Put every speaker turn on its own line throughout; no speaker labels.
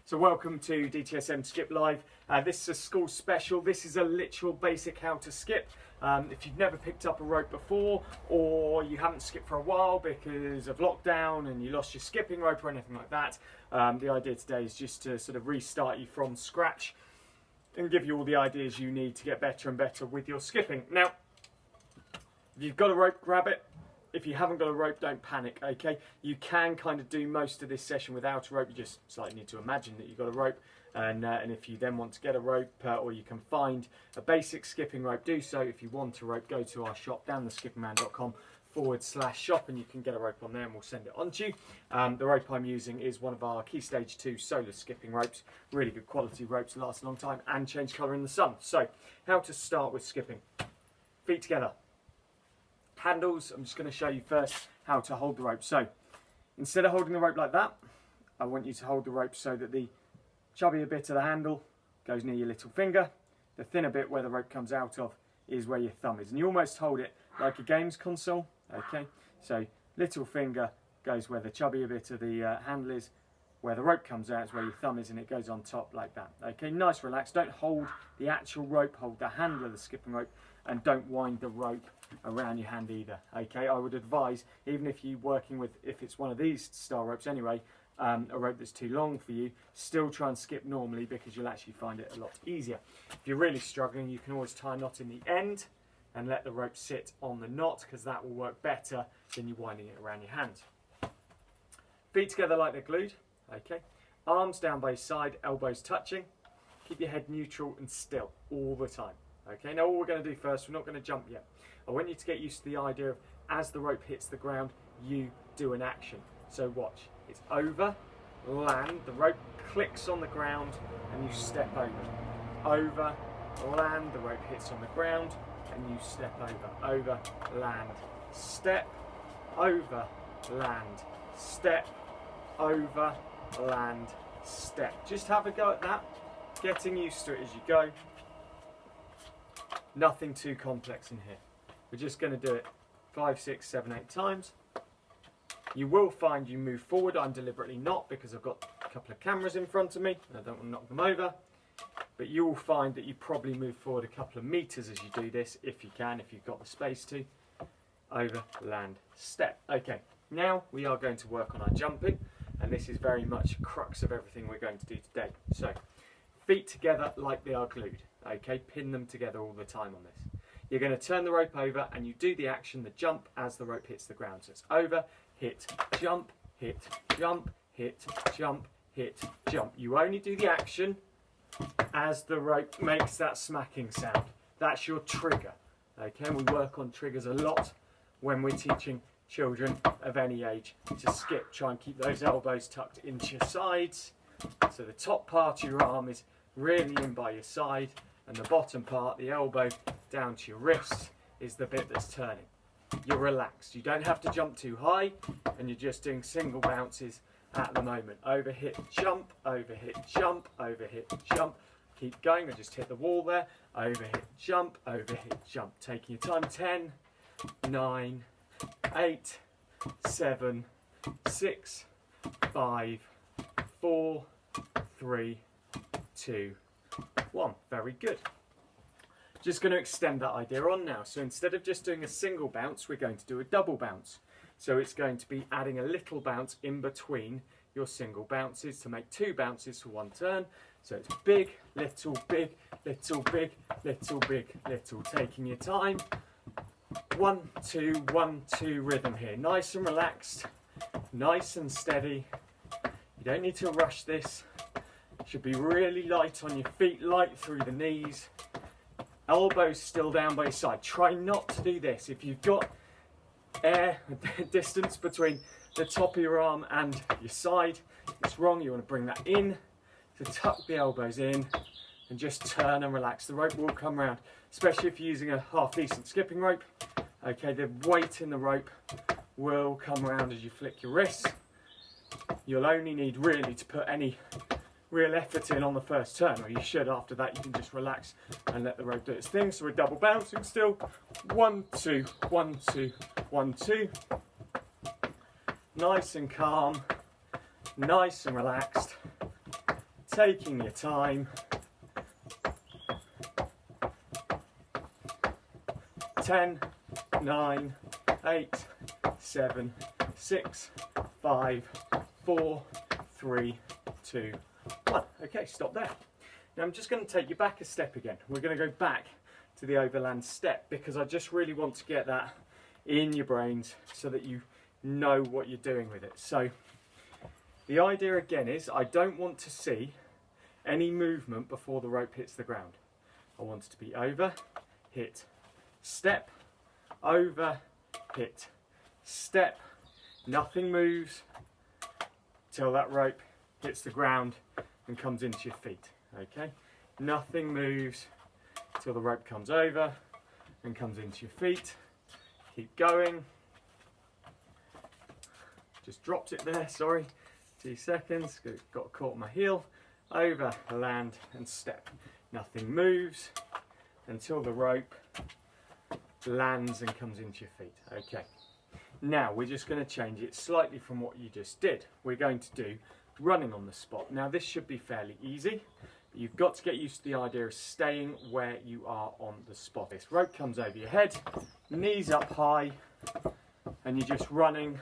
So welcome to DTSM Skip Live. This is a school special. This is a literal basic how to skip. If you've never picked up a rope before, or you haven't skipped for a while because of lockdown and you lost your skipping rope or anything like that, the idea today is just to sort of restart you from scratch and give you all the ideas you need to get better and better with your skipping. Now, if you've got a rope, grab it. If you haven't got a rope, don't panic, okay? You can kind of do most of this session without a rope. You just slightly need to imagine that you've got a rope. And if you then want to get a rope, or you can find a basic skipping rope, do so. If you want a rope, go to our shop, downtheskippingman.com/shop, and you can get a rope on there and we'll send it on to you. The rope I'm using is one of our Key Stage 2 solar skipping ropes. Really good quality ropes, last a long time and change colour in the sun. So, how to start with skipping. Feet together. Handles, I'm just going to show you first how to hold the rope. So instead of holding the rope like that, I want you to hold the rope so that the chubbier bit of the handle goes near your little finger. The thinner bit where the rope comes out of is where your thumb is. And you almost hold it like a games console. Okay, so little finger goes where the chubbier bit of the handle is. Where the rope comes out is where your thumb is, and it goes on top like that. Okay, nice, relaxed. Don't hold the actual rope, hold the handle of the skipping rope, and don't wind the rope around your hand either. Okay, I would advise, even if you're working with, if it's one of these style ropes anyway, a rope that's too long for you, still try and skip normally because you'll actually find it a lot easier. If you're really struggling, you can always tie a knot in the end and let the rope sit on the knot, because that will work better than you winding it around your hand. Feet together like they're glued. Okay, arms down by your side, elbows touching. Keep your head neutral and still all the time. Okay, now all we're going to do first, we're not going to jump yet. I want you to get used to the idea of as the rope hits the ground, you do an action. So watch, it's over, land, the rope clicks on the ground and you step over. Over, land, the rope hits on the ground and you step over. Over, land, step, over, land, step, over, land, step. Just have a go at that, getting used to it as you go. Nothing too complex in here. We're just going to do it 5, 6, 7, 8 times. You will find you move forward. I'm deliberately not, because I've got a couple of cameras in front of me and I don't want to knock them over. But you will find that you probably move forward a couple of meters as you do this, if you can, if you've got the space to. Over, land, step. Okay, now we are going to work on our jumping, and this is very much the crux of everything we're going to do today. So, feet together like they are glued. Okay, pin them together all the time on this. You're going to turn the rope over and you do the action, the jump, as the rope hits the ground. So it's over, hit, jump, hit, jump, hit, jump, hit, jump. You only do the action as the rope makes that smacking sound. That's your trigger. Okay, and we work on triggers a lot when we're teaching children of any age to skip. Try and keep those elbows tucked into your sides. So the top part of your arm is really in by your side, and the bottom part, the elbow down to your wrist, is the bit that's turning. You're relaxed. You don't have to jump too high, and you're just doing single bounces at the moment. Over, hit, jump, over, hit, jump, over, hit, jump. Keep going. I just hit the wall there. Over, hit, jump, over, hit, jump. Taking your time. 10, 9, 8, 7, 6, 5, 4, 3, 2, 1. Very good. Just going to extend that idea on now. So instead of just doing a single bounce, we're going to do a double bounce. So it's going to be adding a little bounce in between your single bounces to make 2 bounces for 1 turn. So it's big, little, big, little, big, little, big, little. Taking your time. 1, 2, 1, 2 rhythm here. Nice and relaxed, nice and steady. You don't need to rush this. Should be really light on your feet, light through the knees. Elbows still down by your side. Try not to do this. If you've got air distance between the top of your arm and your side, it's wrong. You want to bring that in, to tuck the elbows in and just turn and relax. The rope will come round, especially if you're using a half decent skipping rope. Okay, the weight in the rope will come around as you flick your wrists. You'll only need really to put any real effort in on the first turn, or you should. After that you can just relax and let the rope do its thing. So we're double bouncing still. 1, 2, 1, 2, 1, 2. Nice and calm, nice and relaxed. taking your time. 10, 9, 8, 7, 6, 5, 4, 3, 2, 1. Okay, stop there. Now I'm just going to take you back a step again. We're going to go back to the overland step because I just really want to get that in your brains so that you know what you're doing with it. So the idea again is I don't want to see any movement before the rope hits the ground. I want it to be over, hit, step, over, hit, step. Nothing moves till that rope hits the ground and comes into your feet. Okay, nothing moves till the rope comes over and comes into your feet. Keep going. Just dropped it there, sorry. 2 seconds, got caught my heel. Over, land and step. Nothing moves until the rope lands and comes into your feet. Okay, now we're just going to change it slightly from what you just did. We're going to do running on the spot. Now this should be fairly easy. You've got to get used to the idea of staying where you are on the spot. This rope comes over your head, knees up high, and you're just running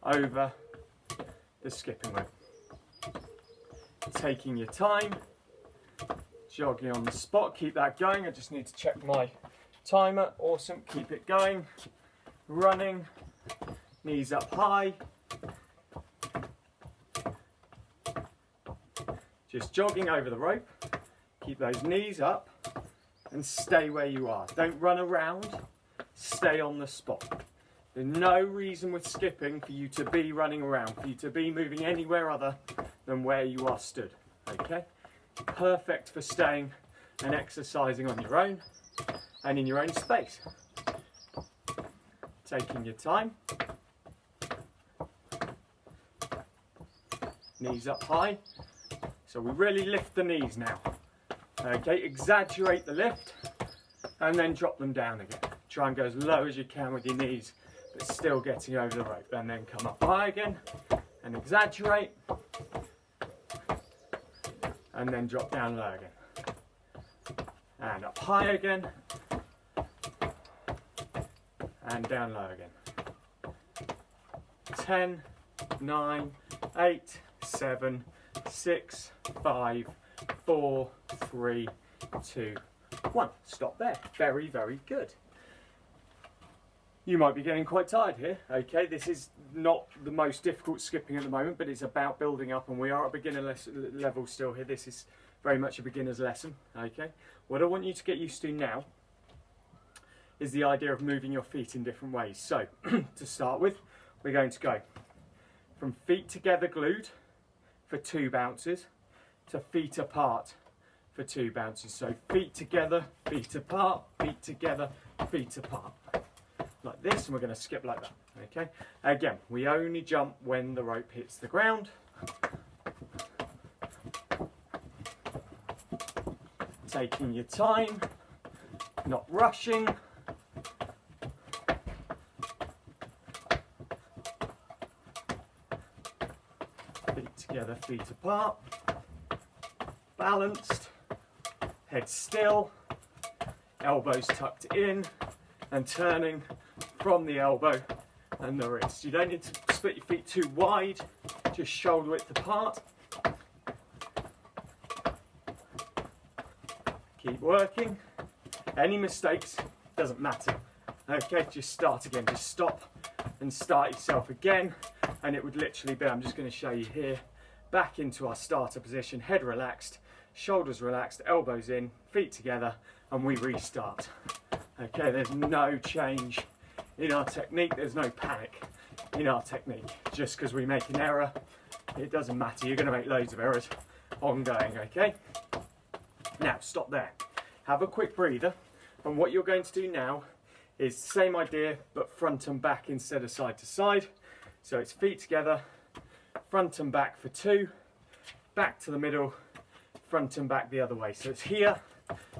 over the skipping rope. Taking your time, jogging on the spot, keep that going. I just need to check my timer. Awesome, keep it going. Running, knees up high. Just jogging over the rope. Keep those knees up and stay where you are. Don't run around, stay on the spot. There's no reason with skipping for you to be running around, for you to be moving anywhere other than where you are stood. Okay? Perfect for staying and exercising on your own and in your own space. Taking your time. Knees up high. So we really lift the knees now. Okay, exaggerate the lift and then drop them down again. Try and go as low as you can with your knees, but still getting over the rope. And then come up high again and exaggerate. And then drop down low again. And up high again. And down low again. 10, 9, 8, 7, 6, 5, 4, 3, 2, 1. Stop there. Very, very good. You might be getting quite tired here. Okay, this is not the most difficult skipping at the moment, but it's about building up, and we are at beginner level still here. This is very much a beginner's lesson. Okay, what I want you to get used to now is the idea of moving your feet in different ways. So, to start with, we're going to go from feet together glued for 2 bounces to feet apart for 2 bounces. So feet together, feet apart, feet together, feet apart. Like this, and we're going to skip like that. Okay. Again, we only jump when the rope hits the ground. Taking your time, not rushing. Feet together, feet apart. Balanced, head still, elbows tucked in and turning from the elbow and the wrist. You don't need to split your feet too wide, just shoulder width apart. Keep working. Any mistakes, doesn't matter. Okay, just start again. Just stop and start yourself again. And it would literally be, I'm just going to show you here, back into our starter position, head relaxed, shoulders relaxed, elbows in, feet together, and we restart. Okay, there's no change in our technique, there's no panic in our technique. Just because we make an error, it doesn't matter, you're going to make loads of errors ongoing, okay? Now, stop there. Have a quick breather, and what you're going to do now is the same idea, but front and back instead of side to side. So it's feet together, front and back for 2, back to the middle, front and back the other way. So it's here,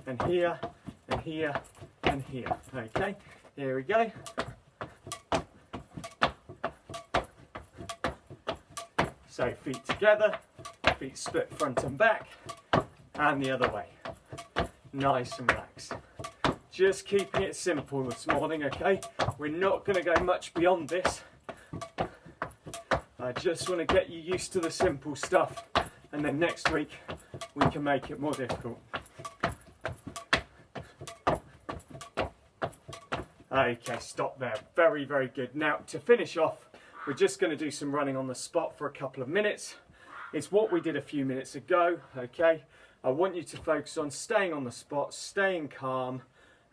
and here, and here, and here. Okay, here we go. So feet together, feet split front and back, and the other way. Nice and relaxed. Just keeping it simple this morning, okay? We're not going to go much beyond this. I just want to get you used to the simple stuff, and then next week we can make it more difficult. Okay, stop there. Very, very good. Now, to finish off, we're just going to do some running on the spot for a couple of minutes. It's what we did a few minutes ago, okay? I want you to focus on staying on the spot, staying calm,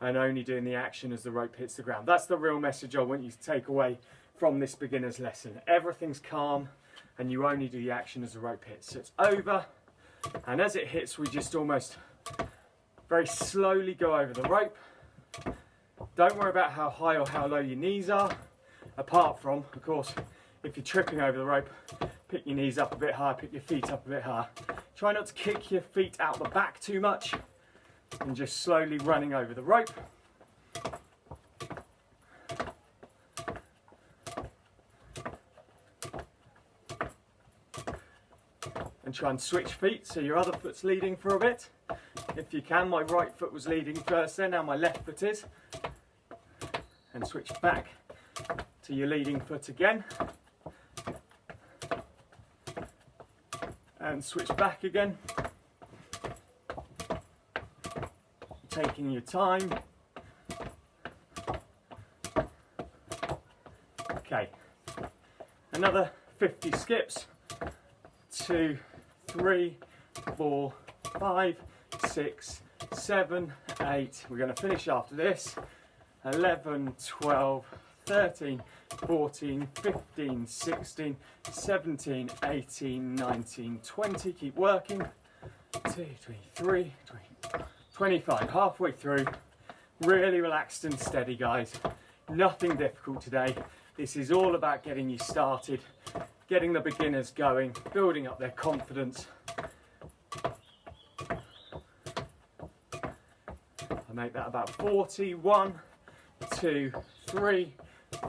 and only doing the action as the rope hits the ground. That's the real message I want you to take away from this beginner's lesson. Everything's calm, and you only do the action as the rope hits. So it's over, and as it hits, we just almost very slowly go over the rope. Don't worry about how high or how low your knees are, apart from, of course, if you're tripping over the rope, pick your knees up a bit higher, pick your feet up a bit higher. Try not to kick your feet out the back too much, and just slowly running over the rope. And try and switch feet so your other foot's leading for a bit. If you can, my right foot was leading first then, now my left foot is. And switch back to your leading foot again. And switch back again. Taking your time. Okay, another 50 skips. 2, 3, 4, 5, 6, 7, 8. We're going to finish after this. 11, 12, 13, 14, 15, 16, 17, 18, 19, 20. Keep working. 2, 23, 25. Halfway through. Really relaxed and steady, guys. Nothing difficult today. This is all about getting you started, getting the beginners going, building up their confidence. I make that about 40. 1, 2, 3,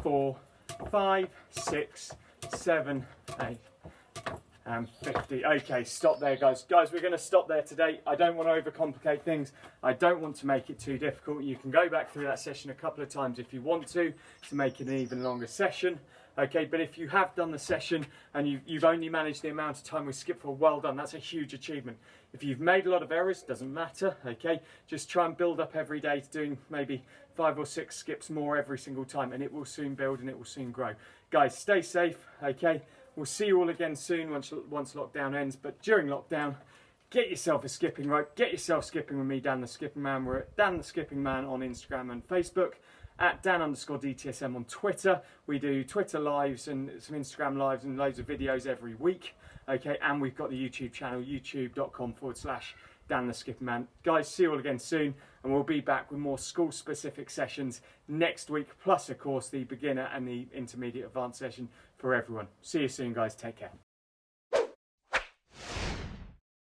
4, 5, 6, 7, 8, and 50. Okay, stop there, guys. Guys, we're going to stop there today. I don't want to overcomplicate things. I don't want to make it too difficult. You can go back through that session a couple of times if you want to make it an even longer session. Okay, but if you have done the session and you've only managed the amount of time we skipped for, well done. That's a huge achievement. If you've made a lot of errors, doesn't matter. Okay, just try and build up every day to doing maybe 5 or 6 skips more every single time, and it will soon build and it will soon grow. Guys, stay safe. Okay, we'll see you all again soon once lockdown ends. But during lockdown, get yourself a skipping rope. Get yourself skipping with me, Dan the Skipping Man. We're at Dan the Skipping Man on Instagram and Facebook. At Dan_DTSM on Twitter. We do Twitter lives and some Instagram lives and loads of videos every week. Okay, and we've got the YouTube channel, youtube.com/Dan the Skipping Man. Guys, see you all again soon, and we'll be back with more school-specific sessions next week, plus, of course, the beginner and the intermediate advanced session for everyone. See you soon, guys. Take care.